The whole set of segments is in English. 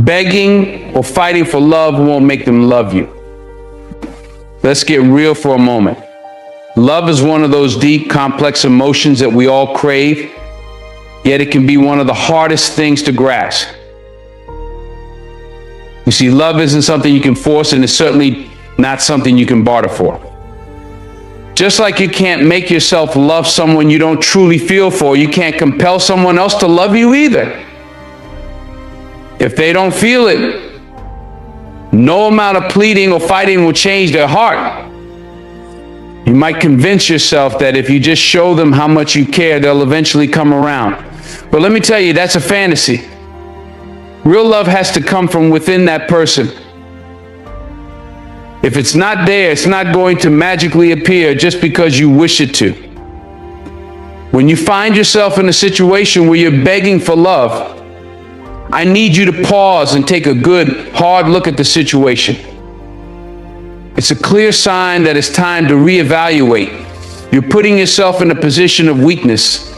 Begging or fighting for love won't make them love you. Let's get real for a moment. Love is one of those deep, complex emotions that we all crave, yet it can be one of the hardest things to grasp. You see, love isn't something you can force, and it's certainly not something you can barter for. Just like you can't make yourself love someone you don't truly feel for, you can't compel someone else to love you either. If they don't feel it, no amount of pleading or fighting will change their heart. You might convince yourself that if you just show them how much you care, they'll eventually come around. But let me tell you, that's a fantasy. Real love has to come from within that person. If it's not there, it's not going to magically appear just because you wish it to. When you find yourself in a situation where you're begging for love, I need you to pause and take a good, hard look at the situation. It's a clear sign that it's time to reevaluate. You're putting yourself in a position of weakness,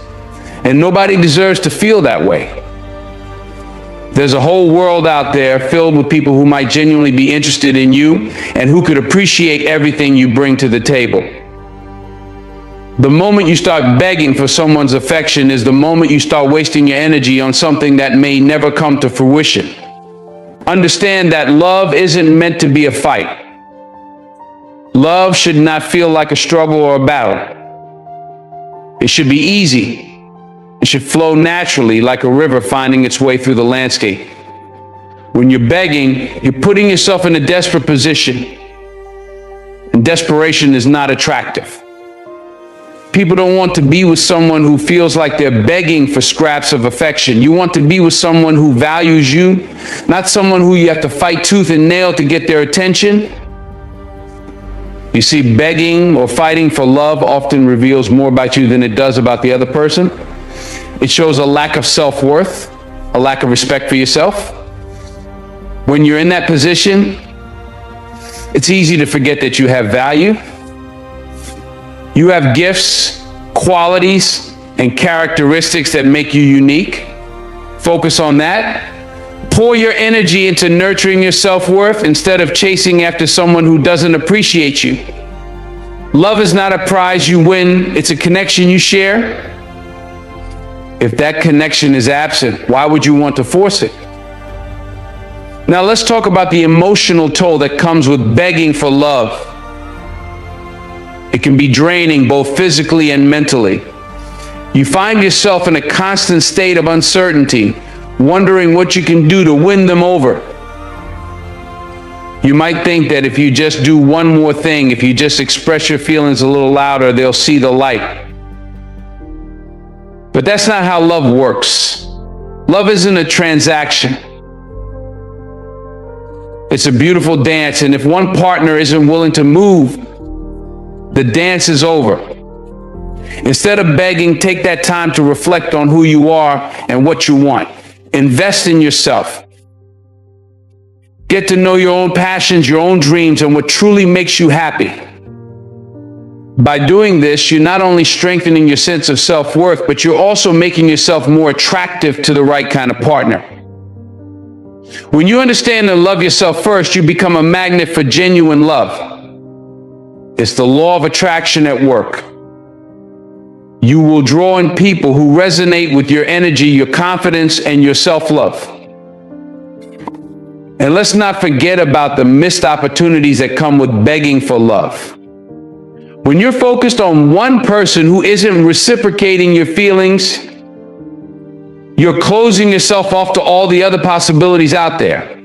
and nobody deserves to feel that way. There's a whole world out there filled with people who might genuinely be interested in you and who could appreciate everything you bring to the table. The moment you start begging for someone's affection is the moment you start wasting your energy on something that may never come to fruition. Understand that love isn't meant to be a fight. Love should not feel like a struggle or a battle. It should be easy. It should flow naturally like a river finding its way through the landscape. When you're begging, you're putting yourself in a desperate position. And desperation is not attractive. People don't want to be with someone who feels like they're begging for scraps of affection. You want to be with someone who values you, not someone who you have to fight tooth and nail to get their attention. You see, begging or fighting for love often reveals more about you than it does about the other person. It shows a lack of self-worth, a lack of respect for yourself. When you're in that position, it's easy to forget that you have value. You have gifts, qualities, and characteristics that make you unique. Focus on that. Pour your energy into nurturing your self-worth instead of chasing after someone who doesn't appreciate you. Love is not a prize you win, it's a connection you share. If that connection is absent, why would you want to force it? Now let's talk about the emotional toll that comes with begging for love. It can be draining both physically and mentally. You find yourself in a constant state of uncertainty, wondering what you can do to win them over. You might think that if you just do one more thing, if you just express your feelings a little louder, they'll see the light. But that's not how love works. Love isn't a transaction. It's a beautiful dance, and if one partner isn't willing to move, the dance is over. Instead of begging, take that time to reflect on who you are and what you want. Invest in yourself. Get to know your own passions, your own dreams, and what truly makes you happy. By doing this, you're not only strengthening your sense of self-worth, but you're also making yourself more attractive to the right kind of partner. When you understand and love yourself first, you become a magnet for genuine love. It's the law of attraction at work. You will draw in people who resonate with your energy, your confidence, and your self-love. And let's not forget about the missed opportunities that come with begging for love. When you're focused on one person who isn't reciprocating your feelings, you're closing yourself off to all the other possibilities out there.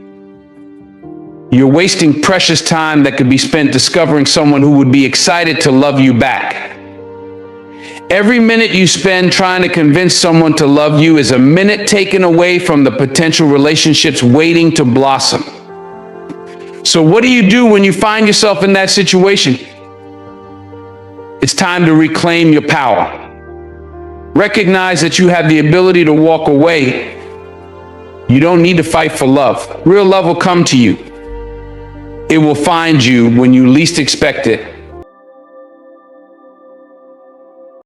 You're wasting precious time that could be spent discovering someone who would be excited to love you back. Every minute you spend trying to convince someone to love you is a minute taken away from the potential relationships waiting to blossom. So what do you do when you find yourself in that situation? It's time to reclaim your power. Recognize that you have the ability to walk away. You don't need to fight for love. Real love will come to you. It will find you when you least expect it.